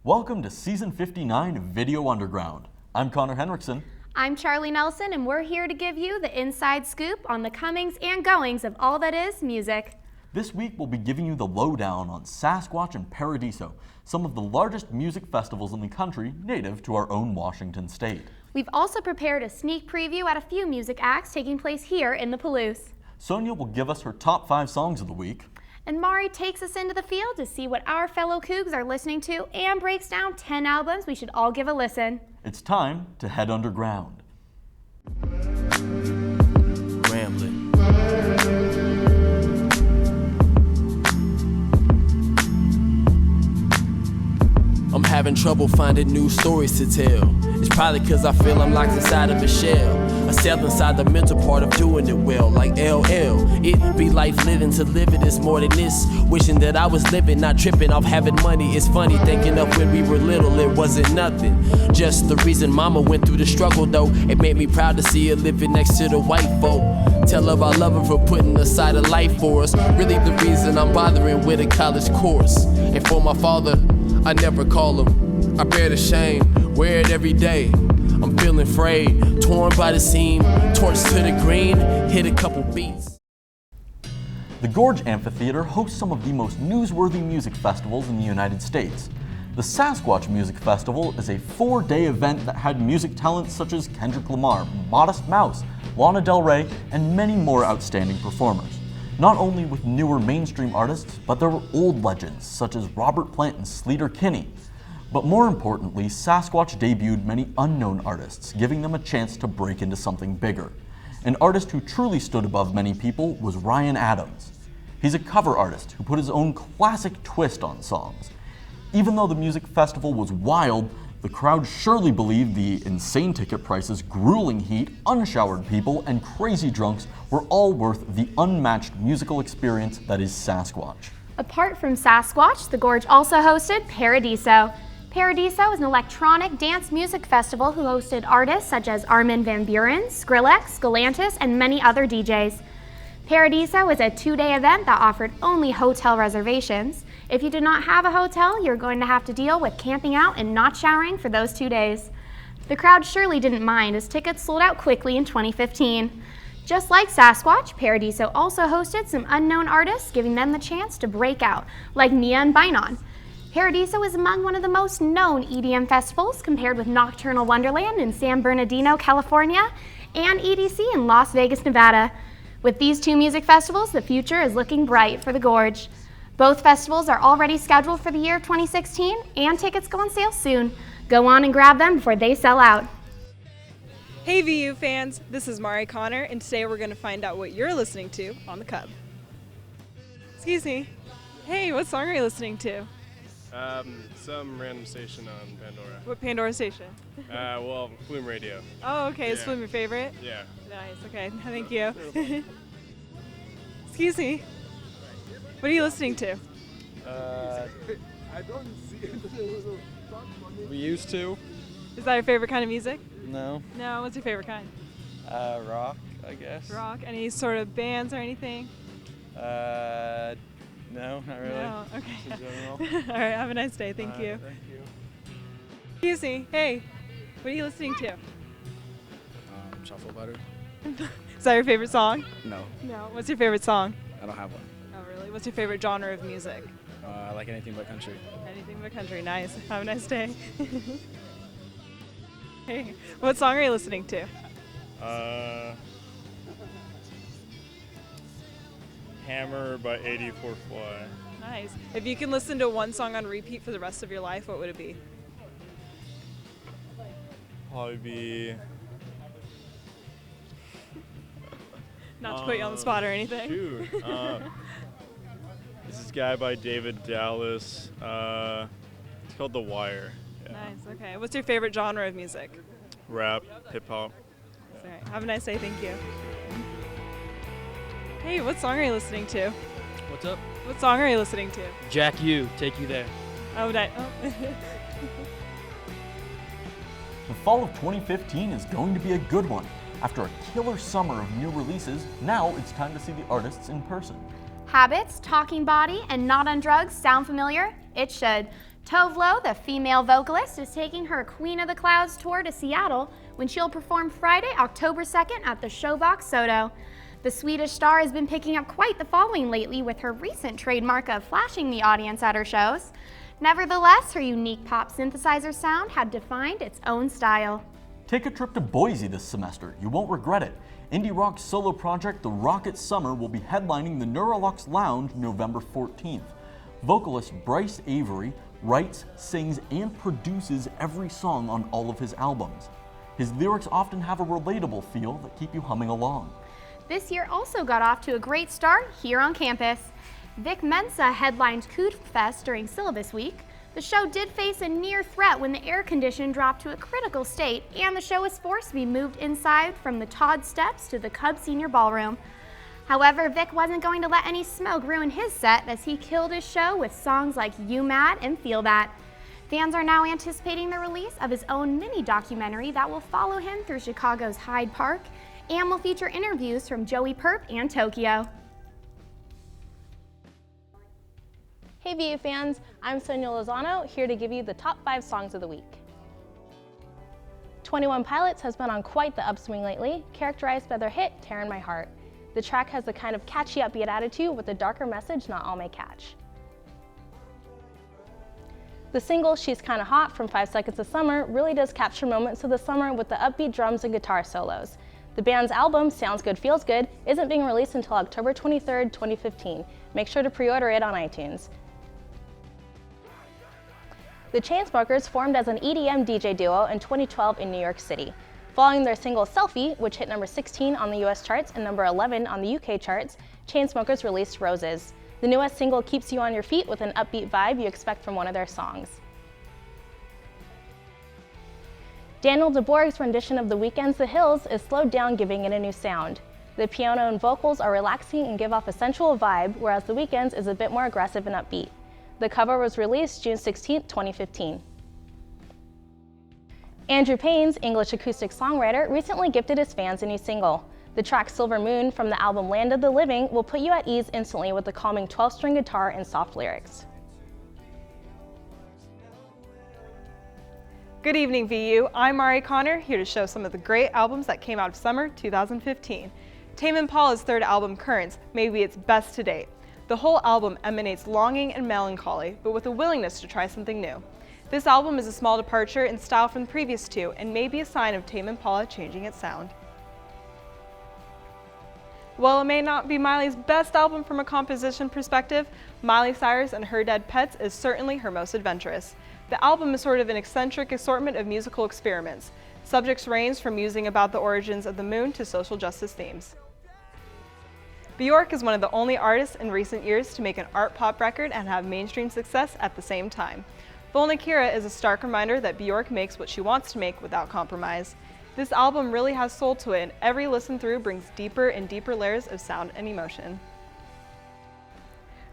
Welcome to Season 59 of Video Underground. I'm Connor Henriksen. I'm Charlie Nelson, and we're here to give you the inside scoop on the comings and goings of all that is music. This week we'll be giving you the lowdown on Sasquatch and Paradiso, some of the largest music festivals in the country native to our own Washington state. We've also prepared a sneak preview at a few music acts taking place here in the Palouse. Sonia will give us her top 5 songs of the week. And Mari takes us into the field to see what our fellow Cougs are listening to and breaks down 10 albums we should all give a listen. It's time to head underground. Rambling. I'm having trouble finding new stories to tell. It's probably cause I feel I'm locked inside of a shell. A cell inside the mental part of doing it well, like LL. It be life living, to live it is more than this. Wishing that I was living, not tripping off having money. It's funny thinking of when we were little, it wasn't nothing. Just the reason mama went through the struggle though. It made me proud to see her living next to the white folk. Tell her I love her for putting aside a life for us. Really the reason I'm bothering with a college course. And for my father, I never call him. I bear the shame, wear it every day. I'm feeling frayed, torn by the seam, torch to the green, hit a couple beats. The Gorge Amphitheater hosts some of the most newsworthy music festivals in the United States. The Sasquatch Music Festival is a 4-day event that had music talents such as Kendrick Lamar, Modest Mouse, Lana Del Rey, and many more outstanding performers. Not only with newer mainstream artists, but there were old legends such as Robert Plant and Sleater Kinney. But more importantly, Sasquatch debuted many unknown artists, giving them a chance to break into something bigger. An artist who truly stood above many people was Ryan Adams. He's a cover artist who put his own classic twist on songs. Even though the music festival was wild, the crowd surely believed the insane ticket prices, grueling heat, unshowered people, and crazy drunks were all worth the unmatched musical experience that is Sasquatch. Apart from Sasquatch, the Gorge also hosted Paradiso. Paradiso is an electronic dance music festival who hosted artists such as Armin van Buuren, Skrillex, Galantis, and many other DJs. Paradiso is a 2-day event that offered only hotel reservations. If you do not have a hotel, you're going to have to deal with camping out and not showering for those 2 days. The crowd surely didn't mind as tickets sold out quickly in 2015. Just like Sasquatch, Paradiso also hosted some unknown artists, giving them the chance to break out, like Nia and Bainon. Paradiso is among one of the most known EDM festivals, compared with Nocturnal Wonderland in San Bernardino, California, and EDC in Las Vegas, Nevada. With these 2 music festivals, the future is looking bright for the Gorge. Both festivals are already scheduled for the year 2016, and tickets go on sale soon. Go on and grab them before they sell out. Hey VU fans, this is Mari Connor, and today we're going to find out what you're listening to on the Cub. Excuse me. Hey, what song are you listening to? Some random station on Pandora. What Pandora station? Well, Flume Radio. Oh, okay. Is Yeah. Flume your favorite? Yeah. Nice. Okay. Thank you. Excuse me. What are you listening to? We used to. Is that your favorite kind of music? No. No. What's your favorite kind? Rock, I guess. Rock. Any sort of bands or anything? No, not really. No. Just in Okay. general. All right. Have a nice day. Thank you. Thank you. Excuse me. Hey. What are you listening to? Shuffle butter? Is that your favorite song? No, No. What's your favorite song? I don't have one. Oh, really? What's your favorite genre of music? I like anything but country. Anything but country. Nice. Have a nice day. Hey, what song are you listening to? Hammer by 84 Fly. Nice. If you can listen to one song on repeat for the rest of your life, what would it be? Probably be. Not to put you on the spot or anything. Shoot. This is guy by David Dallas. It's called The Wire. Yeah. Nice. Okay. What's your favorite genre of music? Rap, hip hop. All right. Have a nice day. Thank you. Hey, what song are you listening to? What's up? What song are you listening to? Jack U, Take You There. Oh, nice. The fall of 2015 is going to be a good one. After a killer summer of new releases, now it's time to see the artists in person. Habits, Talking Body, and Not on Drugs sound familiar? It should. Tove Lo, the female vocalist, is taking her Queen of the Clouds tour to Seattle when she'll perform Friday, October 2nd at the Showbox Soto. The Swedish star has been picking up quite the following lately with her recent trademark of flashing the audience at her shows. Nevertheless, her unique pop synthesizer sound had defined its own style. Take a trip to Boise this semester. You won't regret it. Indie rock solo project The Rocket Summer will be headlining the Neurolux Lounge November 14th. Vocalist Bryce Avery writes, sings, and produces every song on all of his albums. His lyrics often have a relatable feel that keep you humming along. This year also got off to a great start here on campus. Vic Mensa headlined Coot Fest during syllabus week. The show did face a near threat when the air condition dropped to a critical state and the show was forced to be moved inside from the Todd Steps to the Cub Senior Ballroom. However, Vic wasn't going to let any smoke ruin his set as he killed his show with songs like You Mad and Feel That. Fans are now anticipating the release of his own mini documentary that will follow him through Chicago's Hyde Park and will feature interviews from Joey Purp and Tokyo. Hey VU fans, I'm Sonia Lozano, here to give you the top 5 songs of the week. 21 Pilots has been on quite the upswing lately, characterized by their hit, Tearin' My Heart. The track has a kind of catchy upbeat attitude with a darker message not all may catch. The single, She's Kinda Hot from 5 Seconds of Summer, really does capture moments of the summer with the upbeat drums and guitar solos. The band's album, Sounds Good Feels Good, isn't being released until October 23rd, 2015. Make sure to pre-order it on iTunes. The Chainsmokers formed as an EDM DJ duo in 2012 in New York City. Following their single Selfie, which hit number 16 on the US charts and number 11 on the UK charts, Chainsmokers released Roses. The newest single keeps you on your feet with an upbeat vibe you expect from one of their songs. Daniel DeBorg's rendition of The Weeknd's The Hills is slowed down, giving it a new sound. The piano and vocals are relaxing and give off a sensual vibe, whereas The Weeknd's is a bit more aggressive and upbeat. The cover was released June 16, 2015. Andrew Payne's English acoustic songwriter recently gifted his fans a new single. The track Silver Moon from the album Land of the Living will put you at ease instantly with the calming 12-string guitar and soft lyrics. Good evening, VU. I'm Mari Connor, here to show some of the great albums that came out of summer 2015. Tame Impala's third album, Currents, may be its best to date. The whole album emanates longing and melancholy, but with a willingness to try something new. This album is a small departure in style from the previous two and may be a sign of Tame Impala changing its sound. While it may not be Miley's best album from a composition perspective, Miley Cyrus and Her Dead Pets is certainly her most adventurous. The album is sort of an eccentric assortment of musical experiments. Subjects range from musing about the origins of the moon to social justice themes. Bjork is one of the only artists in recent years to make an art pop record and have mainstream success at the same time. Volnikira is a stark reminder that Bjork makes what she wants to make without compromise. This album really has soul to it, and every listen through brings deeper and deeper layers of sound and emotion.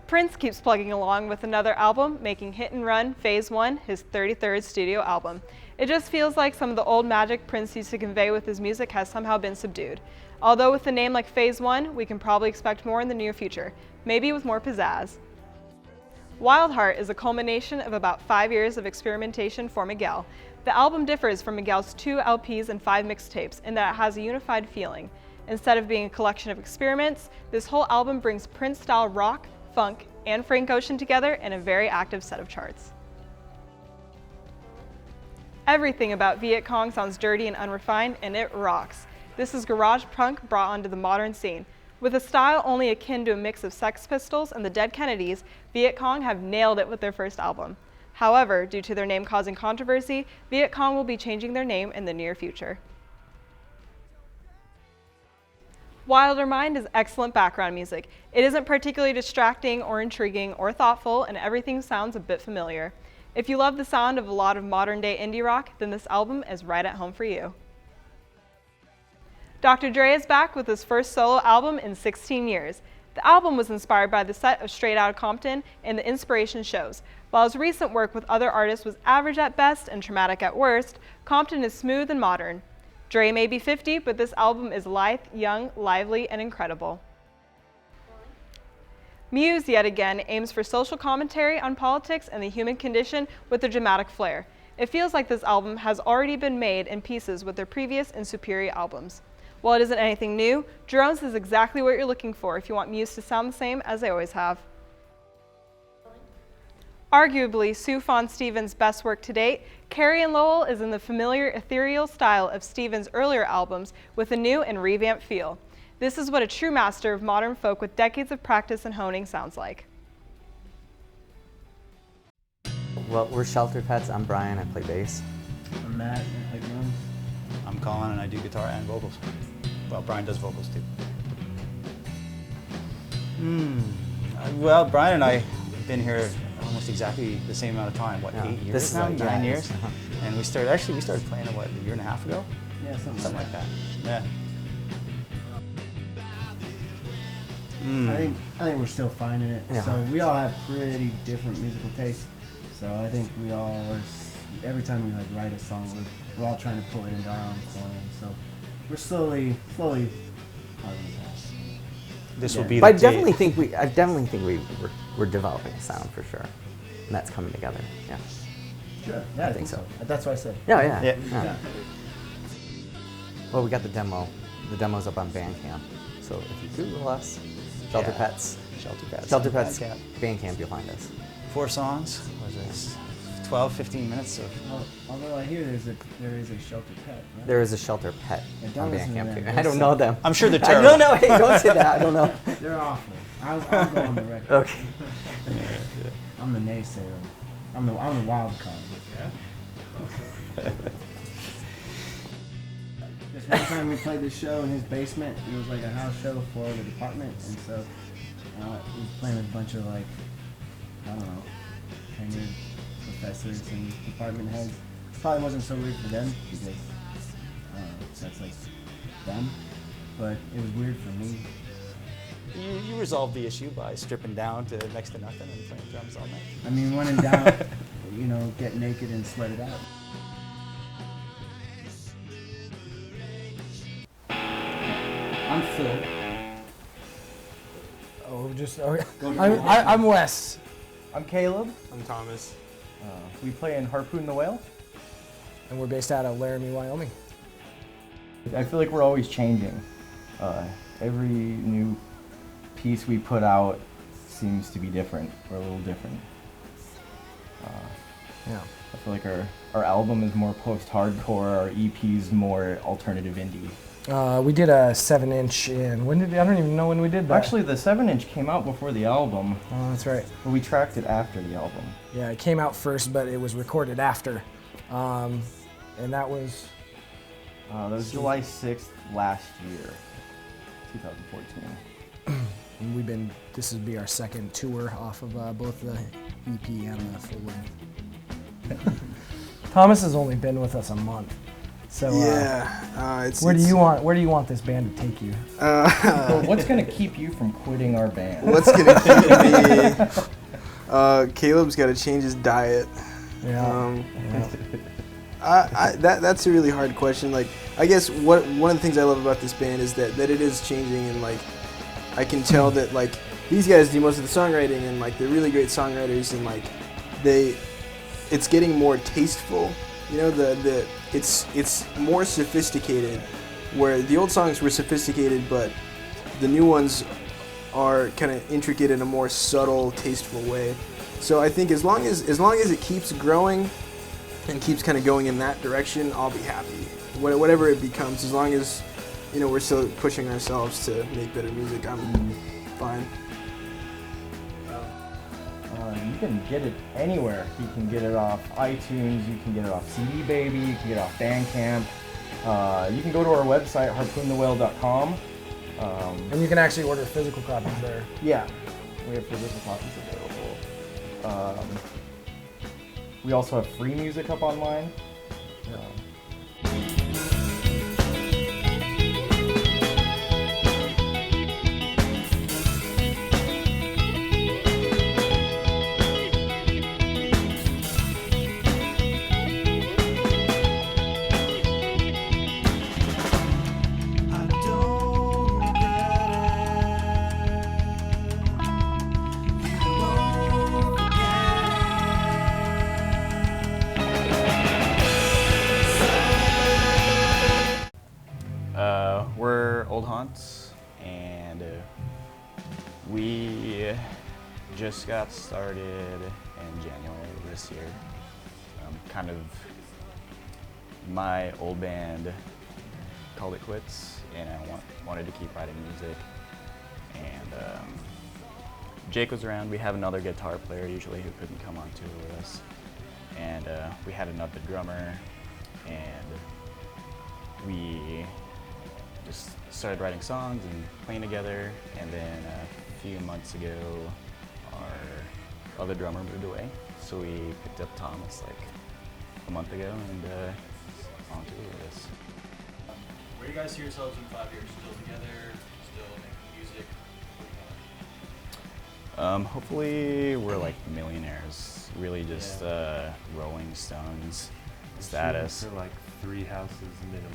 Prince keeps plugging along with another album, making Hit and Run Phase 1 his 33rd studio album. It just feels like some of the old magic Prince used to convey with his music has somehow been subdued. Although with a name like Phase 1, we can probably expect more in the near future, maybe with more pizzazz. Wild Heart is a culmination of about 5 years of experimentation for Miguel. The album differs from Miguel's 2 LPs and 5 mixtapes in that it has a unified feeling. Instead of being a collection of experiments, this whole album brings Prince-style rock, funk, and Frank Ocean together in a very active set of charts. Everything about Viet Cong sounds dirty and unrefined, and it rocks. This is garage punk brought onto the modern scene. With a style only akin to a mix of Sex Pistols and the Dead Kennedys, Viet Cong have nailed it with their first album. However, due to their name causing controversy, Viet Cong will be changing their name in the near future. Wilder Mind is excellent background music. It isn't particularly distracting or intriguing or thoughtful, and everything sounds a bit familiar. If you love the sound of a lot of modern-day indie rock, then this album is right at home for you. Dr. Dre is back with his first solo album in 16 years. The album was inspired by the set of Straight Outta Compton, and the inspiration shows. While his recent work with other artists was average at best and traumatic at worst, Compton is smooth and modern. Dre may be 50, but this album is lithe, young, lively, and incredible. Muse, yet again, aims for social commentary on politics and the human condition with a dramatic flair. It feels like this album has already been made in pieces with their previous and superior albums. While it isn't anything new, Drones is exactly what you're looking for if you want Muse to sound the same as they always have. Arguably Sufjan Stevens' best work to date, Carrie and Lowell is in the familiar ethereal style of Stevens' earlier albums with a new and revamped feel. This is what a true master of modern folk with decades of practice and honing sounds like. Well, we're Shelter Pets. I'm Brian. I play bass. I'm Matt. I play drums. I'm Colin and I do guitar and vocals. Well, Brian does vocals too. Well, Brian and I have been here almost exactly the same amount of time. What, 8 years This is now? like 9 years? Uh-huh. And we started playing what, a year and a half ago? Yeah, something like that. Yeah. I think we're still finding it. Yeah. So we all have pretty different musical tastes. So I think we all are, every time we like write a song, we're all trying to pull it into our own form. So we're slowly carving it out. This will be But the I definitely think we're developing a sound for sure, and that's coming together. Yeah. Sure. Yeah, I think so. That's what I said. Yeah. Well, we got the demo. The demo's up on Bandcamp. So if you Google us, Shelter Pets, Shelter Pets Bandcamp. Bandcamp, you'll find us. 4 songs. Was it 12, 15 minutes of? Although I hear there is a Shelter Pet. Right? There is a Shelter Pet Yeah, on don't listen to Bandcamp them. too. I don't know them. I'm sure they're terrible. I don't know. Hey, don't say that. I don't know. They're awful. I'll go on the record. Okay. I'm the naysayer. I'm the wild card. This one time we played this show in his basement. It was like a house show for the department, and so we was playing with a bunch of like, I don't know, tenured professors and department heads. Probably wasn't so weird for them because that's like them, but it was weird for me. You resolved the issue by stripping down to next to nothing and playing drums all night. I mean, when in doubt, get naked and sweat it out. I'm Phil. I'm Wes. I'm Caleb. I'm Thomas. We play in Harpoon the Whale. And we're based out of Laramie, Wyoming. I feel like we're always changing. Every new piece we put out seems to be different, or a little different. Yeah. I feel like our album is more post-hardcore, our EP's more alternative indie. We did a 7-inch in, I don't even know when we did that. Actually, the 7-inch came out before the album. Oh, that's right. But we tracked it after the album. Yeah, it came out first, but it was recorded after. And that was? That was July 6th last year, 2014. And this would be our second tour off of both the EP and the full length. Thomas has only been with us a month. So where do you want this band to take you? Well, what's gonna keep you from quitting our band? What's gonna keep me? Caleb's got to change his diet. Yeah. That's a really hard question. Like, I guess one of the things I love about this band is that it is changing, and like I can tell that like these guys do most of the songwriting, and like they're really great songwriters, and like it's getting more tasteful. It's more sophisticated, where the old songs were sophisticated, but the new ones are kind of intricate in a more subtle, tasteful way. So I think as long as it keeps growing and keeps kind of going in that direction, I'll be happy. Whatever it becomes, as long as we're still pushing ourselves to make better music, I'm fine. You can get it anywhere. You can get it off iTunes, you can get it off CD Baby, you can get it off Bandcamp. You can go to our website, harpoonthewhale.com. And you can actually order physical copies there. Yeah, we have physical copies available. We also have free music up online. Vermont, and we just got started in January this year. Kind of my old band called it quits, and I wanted to keep writing music. And Jake was around. We have another guitar player usually who couldn't come on tour with us. And we had another drummer, and we just started writing songs and playing together. And then a few months ago, our other drummer moved away, so we picked up Thomas like a month ago, and on tour with us. Where do you guys see yourselves in 5 years? Still together? Still making music? Hopefully we're like millionaires, really just Rolling Stones status. For like 3 houses minimum.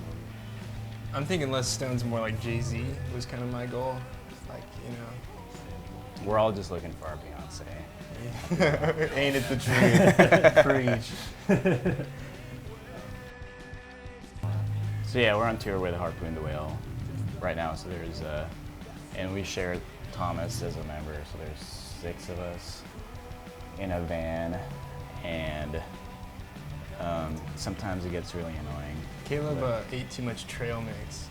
I'm thinking less Stones, more like Jay-Z was kind of my goal. Like, you know. We're all just looking for our Beyonce. Ain't it the truth? Preach. So yeah, we're on tour with Harpoon the Whale right now. So there's, and we share Thomas as a member. So there's 6 of us in a van, and sometimes it gets really annoying. Caleb ate too much trail mix,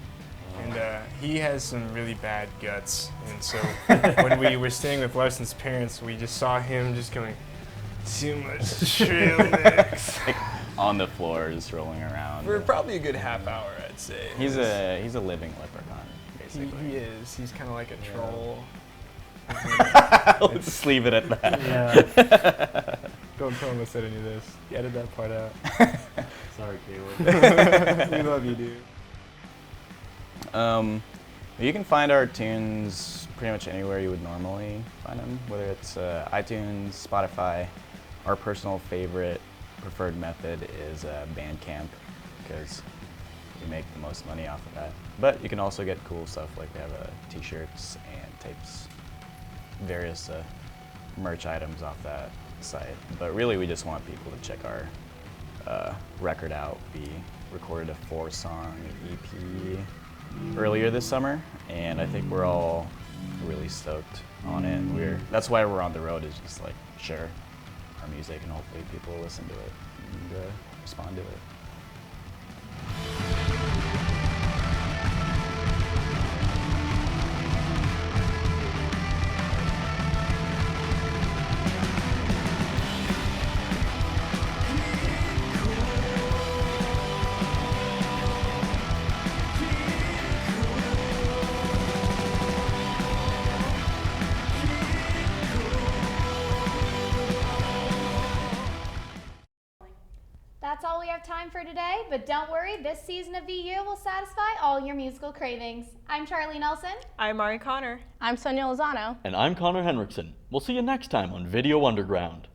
and he has some really bad guts. And so when we were staying with Larson's parents, we just saw him just going, too much trail mix. Like on the floor, just rolling around. For probably a good half hour, I'd say. He's a living leprechaun, basically. He is. He's kind of like a troll. Let's just leave it at that. Yeah. Don't tell him I said any of this. Edit that part out. Sorry, Caleb. We love you, dude. You can find our tunes pretty much anywhere you would normally find them, whether it's iTunes, Spotify. Our personal favorite preferred method is Bandcamp, because we make the most money off of that. But you can also get cool stuff, like we have t-shirts and tapes, various merch items off that site. But really we just want people to check our record out. We recorded a 4-song EP earlier this summer, and I think we're all really stoked on it. That's why we're on the road, is just like share our music, and hopefully people will listen to it and respond to it. That's all we have time for today, but don't worry, this season of VU will satisfy all your musical cravings. I'm Charlie Nelson. I'm Mari Connor. I'm Sonia Lozano. And I'm Connor Henriksen. We'll see you next time on Video Underground.